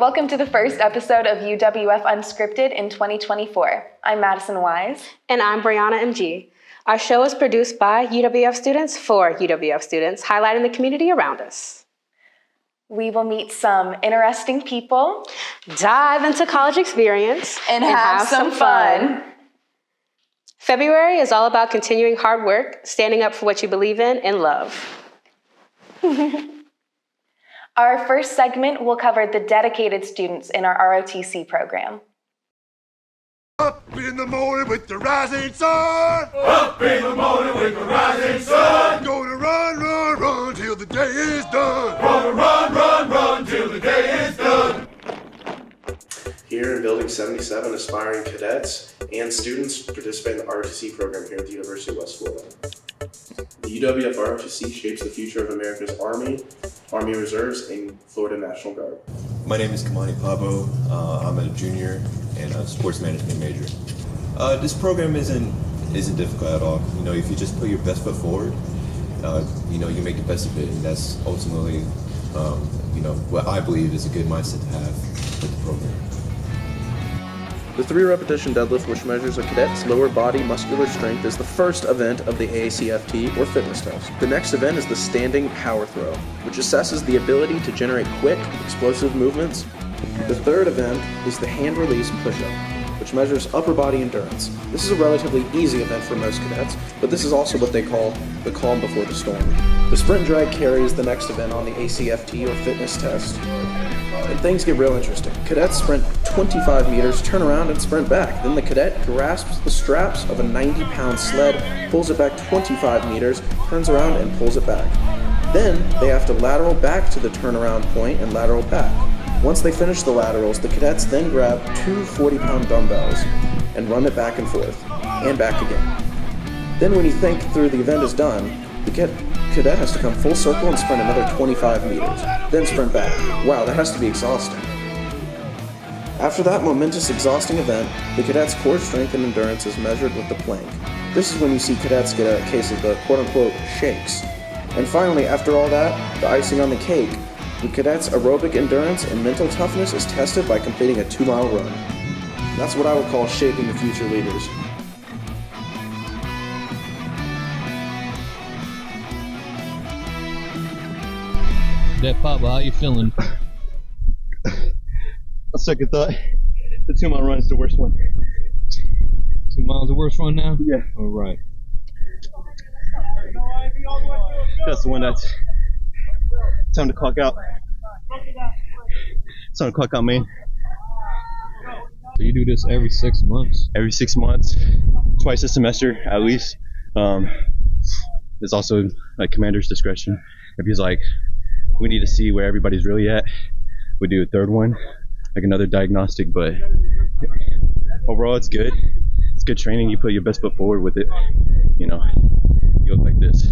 welcome to the first episode of UWF Unscripted in 2024. I'm Madison Wise. And I'm Brianna MG. Our show is produced by UWF students for UWF students, highlighting the community around us. We will meet some interesting people, dive into college experience, and have some fun. February is all about continuing hard work, standing up for what you believe in and love. Our first segment will cover the dedicated students in our ROTC program. Up in the morning with the rising sun. Up in the morning with the rising sun. Gonna run, run, run till the day is done. Gonna run, run, run till the day is done. Here in Building 77, aspiring cadets and students participate in the ROTC program here at the University of West Florida. The UWF ROTC shapes the future of America's Army, Army Reserves, and Florida National Guard. My name is Kamani Pabo. I'm a junior and a sports management major. This program isn't difficult at all. You know, if you just put your best foot forward, you make the best of it, and that's ultimately, what I believe is a good mindset to have with the program. The 3-repetition deadlift, which measures a cadet's lower body muscular strength, is the first event of the AACFT or fitness test. The next event is the standing power throw, which assesses the ability to generate quick, explosive movements. The third event is the hand release push-up, which measures upper body endurance. This is a relatively easy event for most cadets, but this is also what they call the calm before the storm. The sprint drag carry is the next event on the ACFT or fitness test. And things get real interesting. Cadets sprint 25 meters, turn around, and sprint back. Then the cadet grasps the straps of a 90-pound sled, pulls it back 25 meters, turns around, and pulls it back. Then they have to lateral back to the turnaround point and lateral back. Once they finish the laterals, the cadets then grab two 40-pound dumbbells and run it back and forth, and back again. Then when you think through the event is done, the cadet has to come full circle and sprint another 25 meters, then sprint back. Wow, that has to be exhausting. After that momentous, exhausting event, the cadet's core strength and endurance is measured with the plank. This is when you see cadets get a case of the quote-unquote shakes. And finally, after all that, the icing on the cake, the cadet's aerobic endurance and mental toughness is tested by completing a 2-mile run. That's what I would call shaping the future leaders. That Papa, how you feeling? A second thought, the 2-mile run is the worst one. 2 miles the worst run now? Yeah. All right. That's the one that's time to clock out. It's time to clock out, man. So you do this every 6 months? Every 6 months, twice a semester at least. There's also like commander's discretion. If he's like, we need to see where everybody's really at, we do a third one, like another diagnostic, but overall it's good. It's good training. You put your best foot forward with it, you look like this.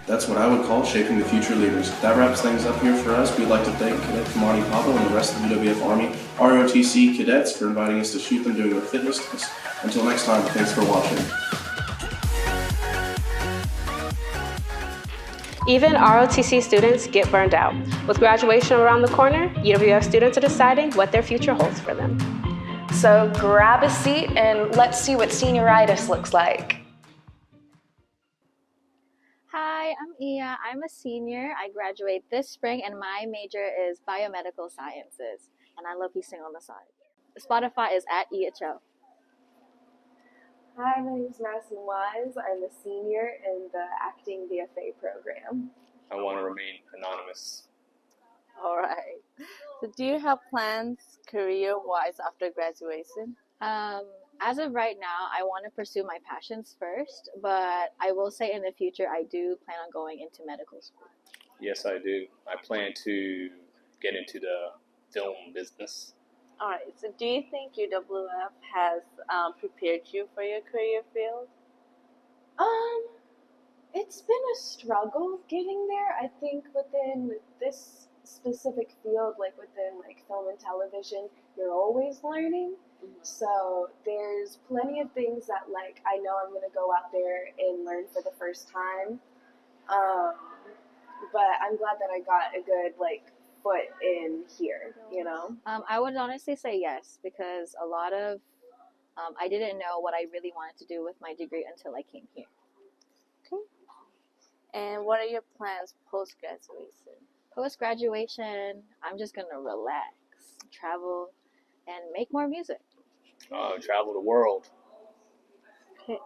That's what I would call shaping the future leaders. That wraps things up here for us. We'd like to thank Cadet Kamani Pablo and the rest of the UWF Army ROTC cadets for inviting us to shoot them doing a fitness test. Until next time, thanks for watching. Even ROTC students get burned out. With graduation around the corner, UWF students are deciding what their future holds for them. So grab a seat and let's see what senioritis looks like. Hi, I'm Iya. I'm a senior. I graduate this spring and my major is biomedical sciences. And I low-key sing on the side. Spotify is at EHO. Hi, my name is Madison Wise. I'm a senior in the acting BFA program. I want to remain anonymous. All right. So do you have plans career-wise after graduation? As of right now, I want to pursue my passions first, but I will say in the future, I do plan on going into medical school. Yes, I do. I plan to get into the film business. All right. So do you think UWF has prepared you for your career field? It's been a struggle getting there. I think with this specific field, within film and television, you're always learning. So there's plenty of things that I know I'm going to go out there and learn for the first time. But I'm glad that I got a good foot in here, you know? I would honestly say yes, because a lot of I didn't know what I really wanted to do with my degree until I came here. Okay. And what are your plans post-graduation? Post-graduation, I'm just going to relax, travel, and make more music. Travel the world. Okay.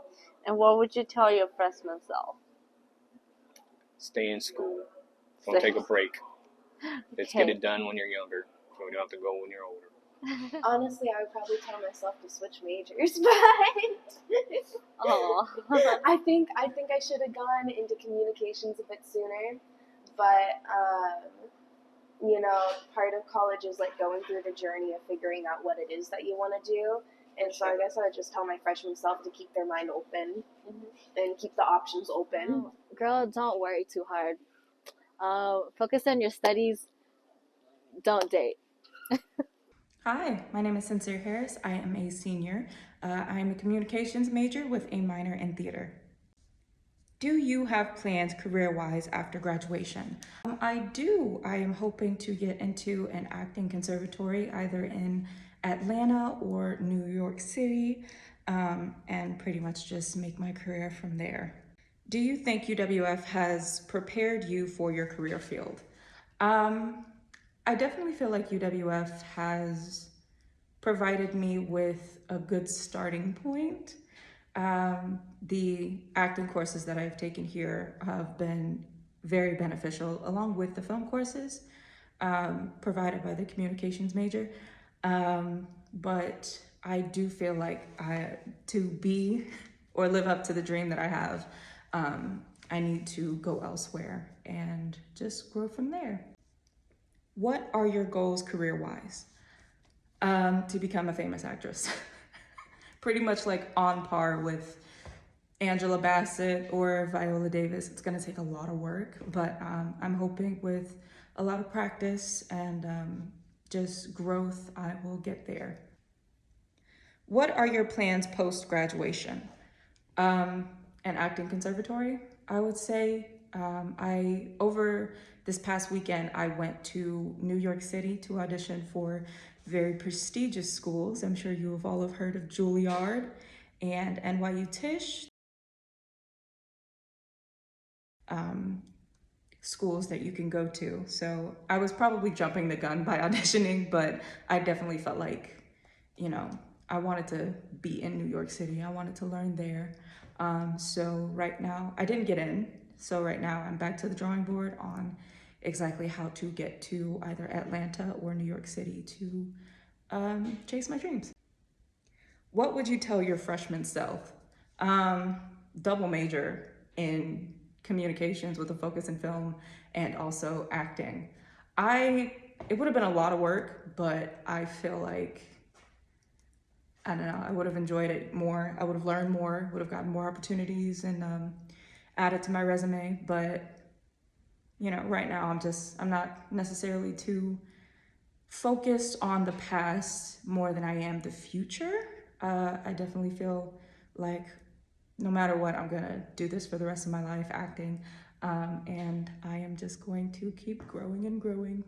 And what would you tell your freshman self? Stay in school. Don't take a break. Let's get Okay. it done when you're younger, so we don't have to go when you're older. Honestly, I would probably tell myself to switch majors, but I think I should have gone into communications a bit sooner. But you know, part of college is like going through the journey of figuring out what it is that you want to do. And so I guess I would just tell my freshman self to keep their mind open and keep the options open. Girl, don't worry too hard. Focus on your studies. Don't date. Hi, my name is Sincere Harris. I am a senior. I am a communications major with a minor in theater. Do you have plans career-wise after graduation? I do. I am hoping to get into an acting conservatory either in Atlanta or New York City, and pretty much just make my career from there. Do you think UWF has prepared you for your career field? I definitely feel like UWF has provided me with a good starting point. The acting courses that I've taken here have been very beneficial, along with the film courses provided by the communications major. But I do feel like to be or live up to the dream that I have, I need to go elsewhere and just grow from there. What are your goals career-wise? To become a famous actress. Pretty much like on par with Angela Bassett or Viola Davis. It's gonna take a lot of work, but I'm hoping with a lot of practice and just growth, I will get there. What are your plans post-graduation? An acting conservatory, I would say. Over this past weekend, I went to New York City to audition for very prestigious schools. I'm sure you have all have heard of Juilliard and NYU Tisch. Schools that you can go to. So I was probably jumping the gun by auditioning, but I definitely felt like, you know, I wanted to be in New York City. I wanted to learn there. So right now, I didn't get in. So right now I'm back to the drawing board on exactly how to get to either Atlanta or New York City to chase my dreams. What would you tell your freshman self? Double major in communications with a focus in film and also acting. It would have been a lot of work, but I feel like, I don't know, I would have enjoyed it more. I would have learned more, would have gotten more opportunities and added to my resume. But, you know, right now I'm not necessarily too focused on the past more than I am the future. I definitely feel like no matter what, I'm gonna do this for the rest of my life, acting. And I am just going to keep growing and growing.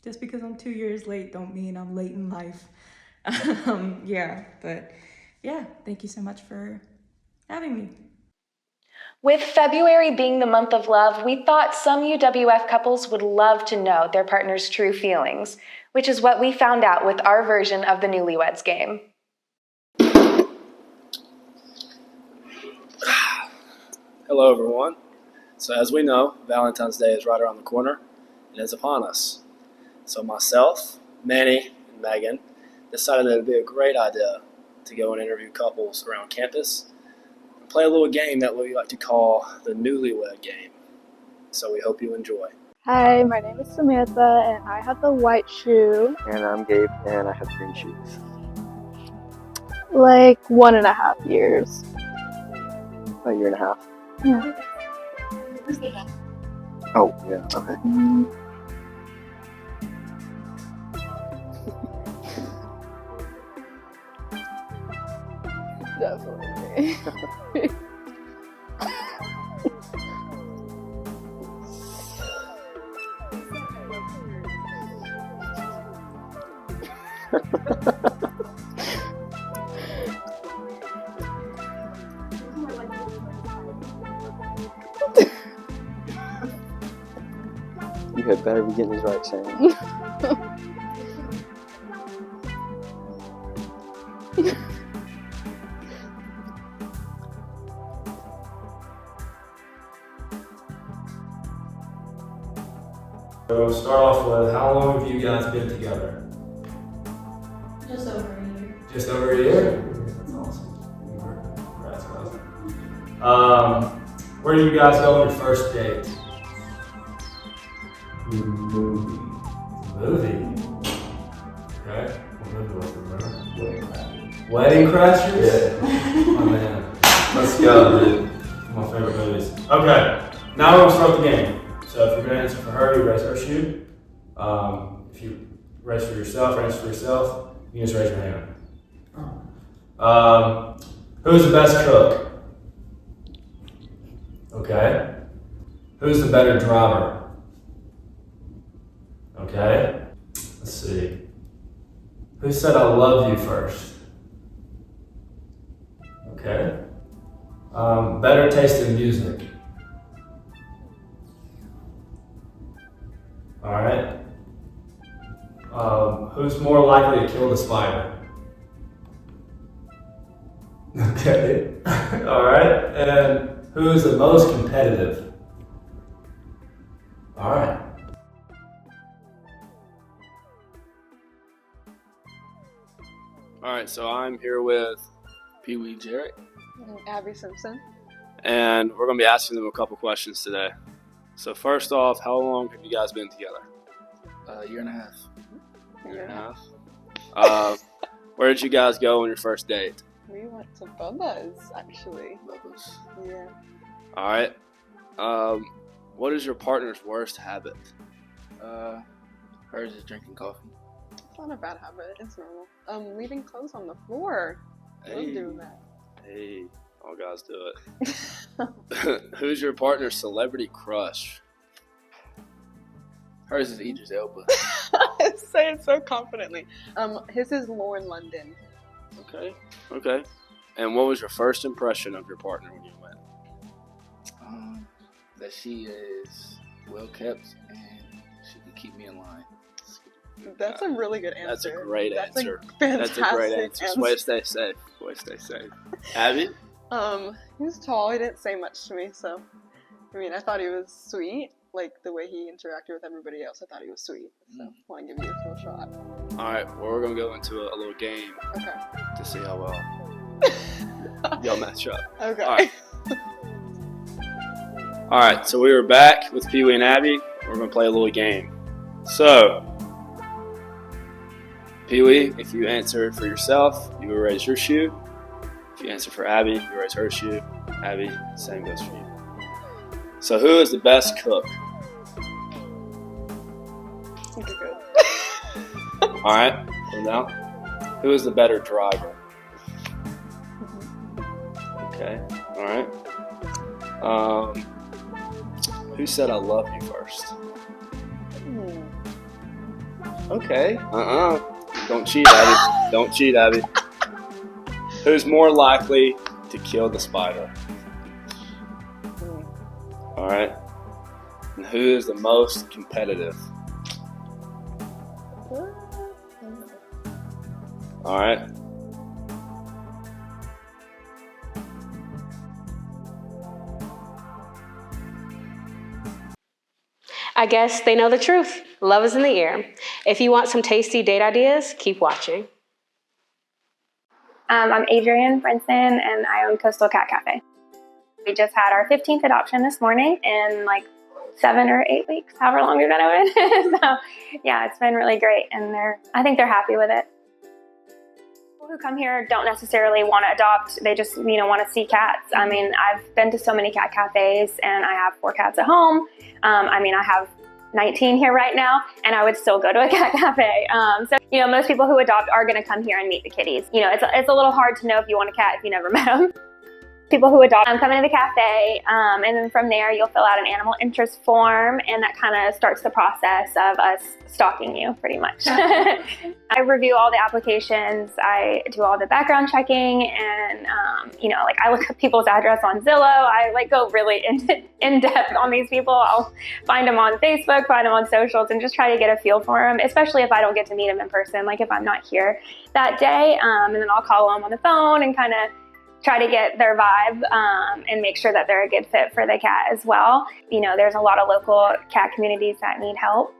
Just because I'm 2 years late don't mean I'm late in life. Thank you so much for having me. With February being the month of love, we thought some UWF couples would love to know their partner's true feelings, which is what we found out with our version of the Newlyweds Game. Hello everyone. So as we know, Valentine's Day is right around the corner and is upon us. So myself, Manny, and Megan decided that it would be a great idea to go and interview couples around campus and play a little game that we like to call the Newlywed Game. So we hope you enjoy. Hi, my name is Samantha and I have the white shoe. And I'm Gabe and I have green shoes. Like 1.5 years. A year and a half. Yeah. Oh, yeah, okay. Definitely. You had better be getting these right, Sam. So start off with, how long have you guys been together? Just over a year. Just over a year? That's awesome. Congrats, guys. Where do you guys go on your first date? Movie. Movie? Okay. What movie was it, remember? Wedding Crashers? Yeah. Oh man. Let's go, dude. My favorite movies. Okay. Now we're gonna start the game. So if you're gonna answer for her, you raise her shoe. If you raise for yourself or answer for yourself, you just raise your hand. Who's the best cook? Okay. Who's the better driver? Okay. Let's see. Who said I love you first? Okay. Better taste in music. All right. Who's more likely to kill the spider? Okay. All right. And who is the most competitive? All right. All right. So I'm here with Pee Wee Jarrett and Abby Simpson. And we're going to be asking them a couple questions today. So first off, how long have you guys been together? A year and a half. Year and a half. Where did you guys go on your first date? We went to Bubba's, actually. Bubba's. Yeah. All right. What is your partner's worst habit? Hers is drinking coffee. It's not a bad habit. It's normal. Leaving clothes on the floor. Don't do that. Hey, all guys do it. Who's your partner's celebrity crush? Hers is Idris Elba. I say it so confidently. His is Lauren London. Okay. Okay. And what was your first impression of your partner when you went? That she is well kept and she can keep me in line. That's a really good answer. That's a great answer. That's a great answer. Way to stay safe. Way to stay safe. Abby? He was tall. He didn't say much to me, so I mean, I thought he was sweet. Like the way he interacted with everybody else, I thought he was sweet. So I want to give you a full shot. All right. Well, we're gonna go into a little game. Okay. To see how well y'all match up. Okay. All right. All right. So we were back with Pee Wee and Abby. We're gonna play a little game. So, Pee Wee, if you answer for yourself, you will raise your shoe. If you answer for Abby, you raise her shoe. Abby, same goes for you. So who is the best cook? All right, so now, who is the better driver? Okay, all right. Who said I love you first? Okay, Don't cheat, Abby. Don't cheat, Abby. Who's more likely to kill the spider? All right. And who is the most competitive? All right. I guess they know the truth. Love is in the air. If you want some tasty date ideas, keep watching. I'm Adrienne Brinson, and I own Coastal Cat Cafe. We just had our 15th adoption this morning in like 7 or 8 weeks, however long we've been open. So yeah, it's been really great, and I think they're happy with it. People who come here don't necessarily want to adopt. They just want to see cats. I mean, I've been to so many cat cafes, and I have 4 cats at home. I have 19 here right now, and I would still go to a cat cafe. So most people who adopt are going to come here and meet the kitties. It's a little hard to know if you want a cat if you never met them. people who adopt come into the cafe, and then from there you'll fill out an animal interest form, and that kind of starts the process of us stalking you pretty much. I review all the applications, I do all the background checking, and like I look up people's address on Zillow. I like go really in depth on these people. I'll find them on Facebook, find them on socials, and just try to get a feel for them, especially if I don't get to meet them in person, like if I'm not here that day, and then I'll call them on the phone and kind of try to get their vibe and make sure that they're a good fit for the cat as well. There's a lot of local cat communities that need help.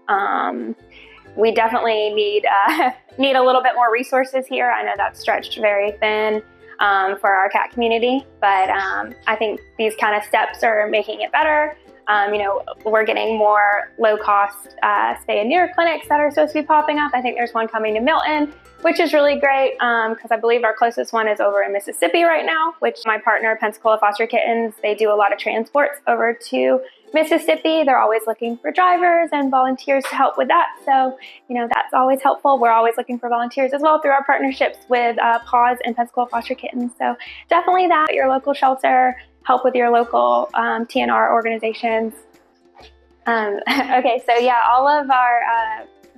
We definitely need a little bit more resources here. I know that's stretched very thin for our cat community, but I think these kind of steps are making it better. We're getting more low-cost spay and neuter clinics that are supposed to be popping up. I think there's one coming to Milton, which is really great because I believe our closest one is over in Mississippi right now, which my partner, Pensacola Foster Kittens, they do a lot of transports over to Mississippi. They're always looking for drivers and volunteers to help with that. So, that's always helpful. We're always looking for volunteers as well through our partnerships with PAWS and Pensacola Foster Kittens. So definitely that, your local shelter, help with your local TNR organizations. Okay, so yeah, all of our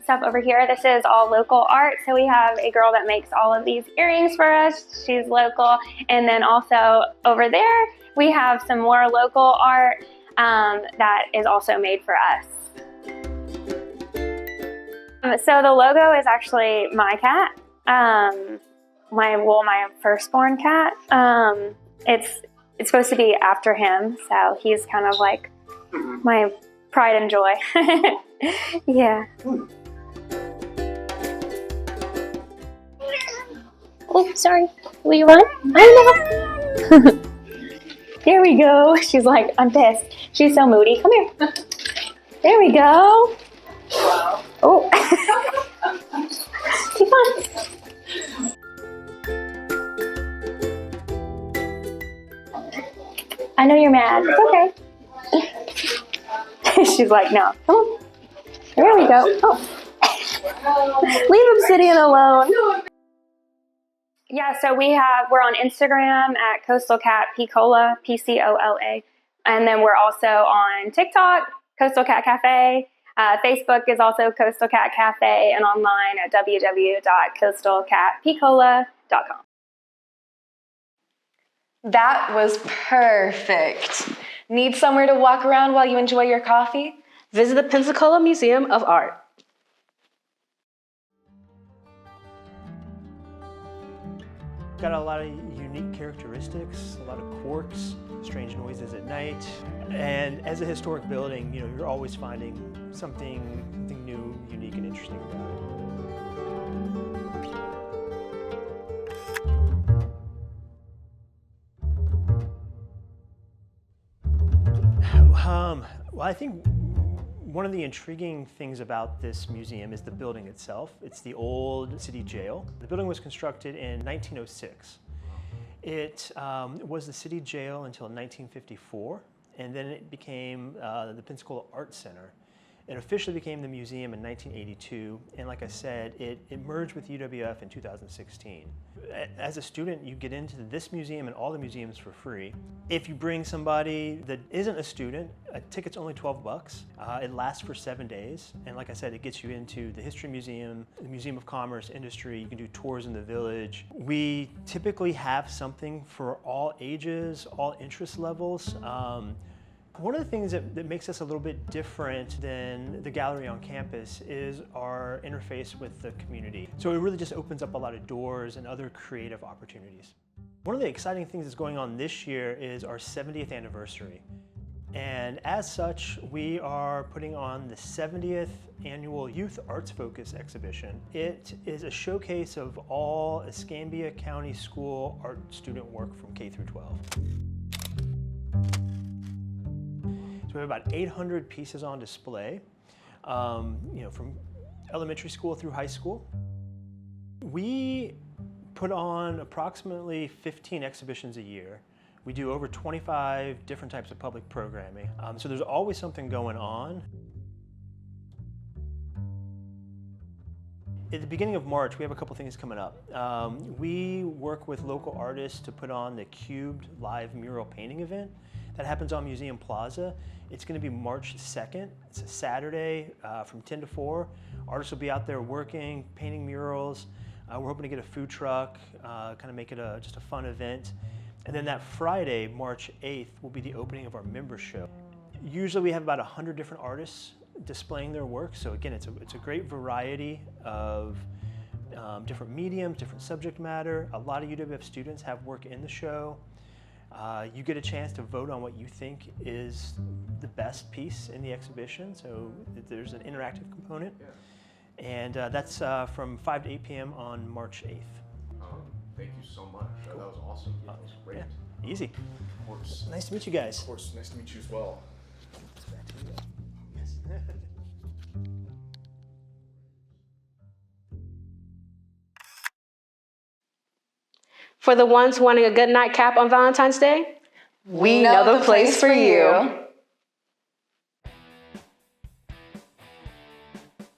stuff over here, this is all local art. So we have a girl that makes all of these earrings for us. She's local. And then also over there, we have some more local art that is also made for us. So the logo is actually my cat, my firstborn cat. It's supposed to be after him, so he's kind of like my pride and joy. Yeah. Oh, sorry. Will you run? I know. There we go. She's like, I'm pissed. She's so moody. Come here. There we go. Wow. Oh. Keep on. I know you're mad. It's okay. She's like, no. Come on. There we go. Oh. Leave Obsidian alone. Yeah, so we're on Instagram at Coastal Cat Picola, Pcola, and then we're also on TikTok, Coastal Cat Cafe. Facebook is also Coastal Cat Cafe, and online at www.coastalcatpicola.com. That was perfect. Need somewhere to walk around while you enjoy your coffee? Visit the Pensacola Museum of Art. Got a lot of unique characteristics, a lot of quirks, strange noises at night. And as a historic building, you're always finding something new, unique, and interesting about it. Well, I think one of the intriguing things about this museum is the building itself. It's the old city jail. The building was constructed in 1906. It was the city jail until 1954, and then it became the Pensacola Art Center. It officially became the museum in 1982, and like I said, it merged with UWF in 2016. As a student, you get into this museum and all the museums for free. If you bring somebody that isn't a student, a ticket's only $12. It lasts for 7 days, and like I said, it gets you into the History Museum, the Museum of Commerce, Industry. You can do tours in the village. We typically have something for all ages, all interest levels. One of the things that makes us a little bit different than the gallery on campus is our interface with the community. So it really just opens up a lot of doors and other creative opportunities. One of the exciting things that's going on this year is our 70th anniversary. And as such, we are putting on the 70th annual Youth Arts Focus exhibition. It is a showcase of all Escambia County School art student work from K through 12. So we have about 800 pieces on display, from elementary school through high school. We put on approximately 15 exhibitions a year. We do over 25 different types of public programming. So there's always something going on. At the beginning of March, we have a couple things coming up. We work with local artists to put on the Cubed live mural painting event that happens on Museum Plaza. It's going to be March 2nd. It's a Saturday from 10 to 4. Artists will be out there working, painting murals. We're hoping to get a food truck, kind of make it just a fun event. And then that Friday, March 8th, will be the opening of our member show. Usually we have about 100 different artists displaying their work. So again, it's a great variety of different mediums, different subject matter. A lot of UWF students have work in the show. You get a chance to vote on what you think is the best piece in the exhibition. So there's an interactive component. And that's from 5 to 8 p.m. on March 8th. Thank you so much. That was awesome. That was great. Yeah, easy. Of course. Nice to meet you guys. Of course. Nice to meet you as well. Yes. For the ones wanting a good nightcap on Valentine's Day, we know the place for you.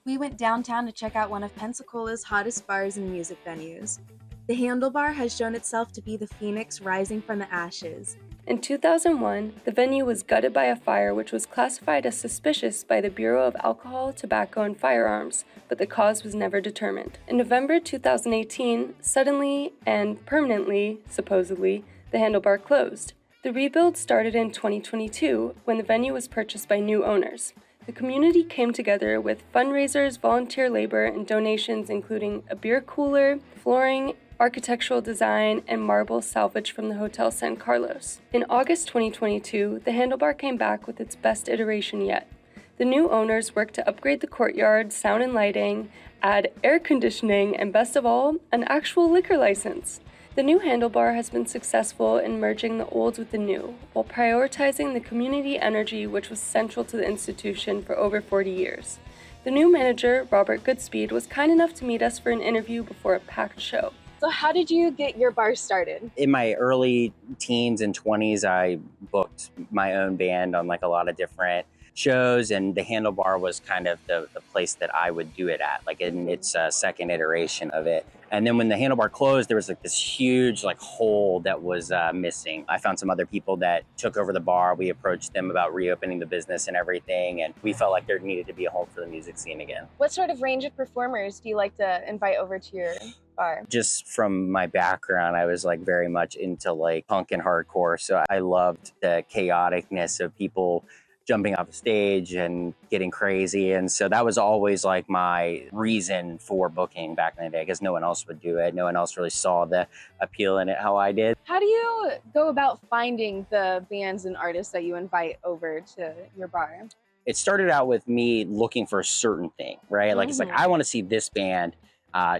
We went downtown to check out one of Pensacola's hottest bars and music venues. The Handlebar has shown itself to be the phoenix rising from the ashes. In 2001, the venue was gutted by a fire which was classified as suspicious by the Bureau of Alcohol, Tobacco, and Firearms, but the cause was never determined. In November 2018, suddenly and permanently, supposedly, the Handlebar closed. The rebuild started in 2022 when the venue was purchased by new owners. The community came together with fundraisers, volunteer labor, and donations including a beer cooler, flooring, architectural design, and marble salvaged from the Hotel San Carlos. In August 2022, the Handlebar came back with its best iteration yet. The new owners worked to upgrade the courtyard, sound and lighting, add air conditioning, and best of all, an actual liquor license. The new Handlebar has been successful in merging the old with the new, while prioritizing the community energy which was central to the institution for over 40 years. The new manager, Robert Goodspeed, was kind enough to meet us for an interview before a packed show. So how did you get your bar started? In my early teens and 20s, I booked my own band on like a lot of different shows, and the Handlebar was kind of the place that I would do it at, like in its second iteration of it. And then when the Handlebar closed, there was like this huge like hole that was missing. I found some other people that took over the bar. We approached them about reopening the business and everything, and we felt like there needed to be a home for the music scene again. What sort of range of performers do you like to invite over to your bar? Just from my background, I was like very much into like punk and hardcore. So I loved the chaoticness of people jumping off the stage and getting crazy. And so that was always like my reason for booking back in the day, because no one else would do it. No one else really saw the appeal in it how I did. How do you go about finding the bands and artists that you invite over to your bar? It started out with me looking for a certain thing, right? Like, it's like, I want to see this band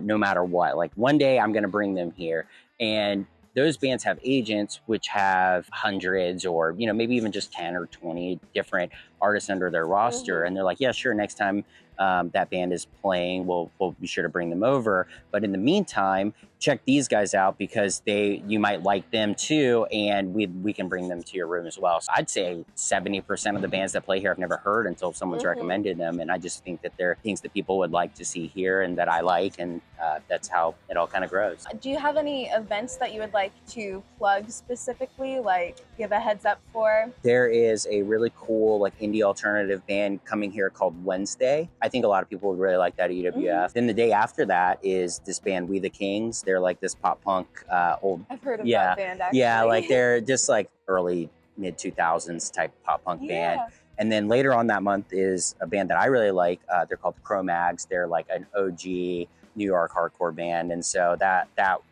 no matter what. Like one day I'm going to bring them here. And those bands have agents which have hundreds or, you know, maybe even just 10 or 20 different artists under their roster. And they're like, yeah, sure. Next time that band is playing, we'll be sure to bring them over. But in the meantime, check these guys out because you might like them too. And we can bring them to your room as well. So I'd say 70% of the bands that play here I've never heard until someone's recommended them. And I just think that they're things that people would like to see here and that I like. And that's how it all kind of grows. Do you have any events that you would like to plug specifically, like give a heads up for? There is a really cool like indie alternative band coming here called Wednesday. I think a lot of people would really like that at UWF. Then the day after that is this band We the Kings. They're like this pop punk old. I've heard of that band actually. Yeah, like they're just like early mid 2000s type pop punk band. And then later on that month is a band that I really like. They're called Cro-Mags. They're like an OG New York hardcore band, and so that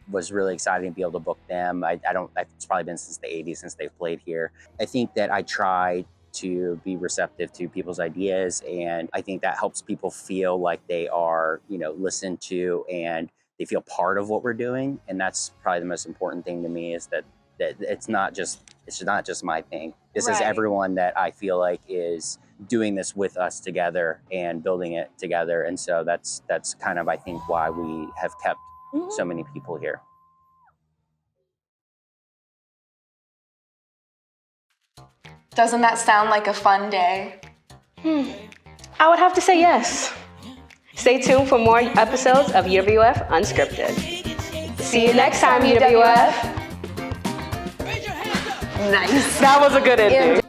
was really exciting to be able to book them. It's probably been since the 80s since they've played here. I think that I try to be receptive to people's ideas, and I think that helps people feel like they are, you know, listened to and they feel part of what we're doing. And that's probably the most important thing to me, is that it's not just my thing. This is everyone that I feel like is doing this with us together and building it together. And so that's kind of, I think, why we have kept so many people here. Doesn't that sound like a fun day? I would have to say yes. Stay tuned for more episodes of UWF Unscripted. See you next time, UWF. Nice. That was a good ending.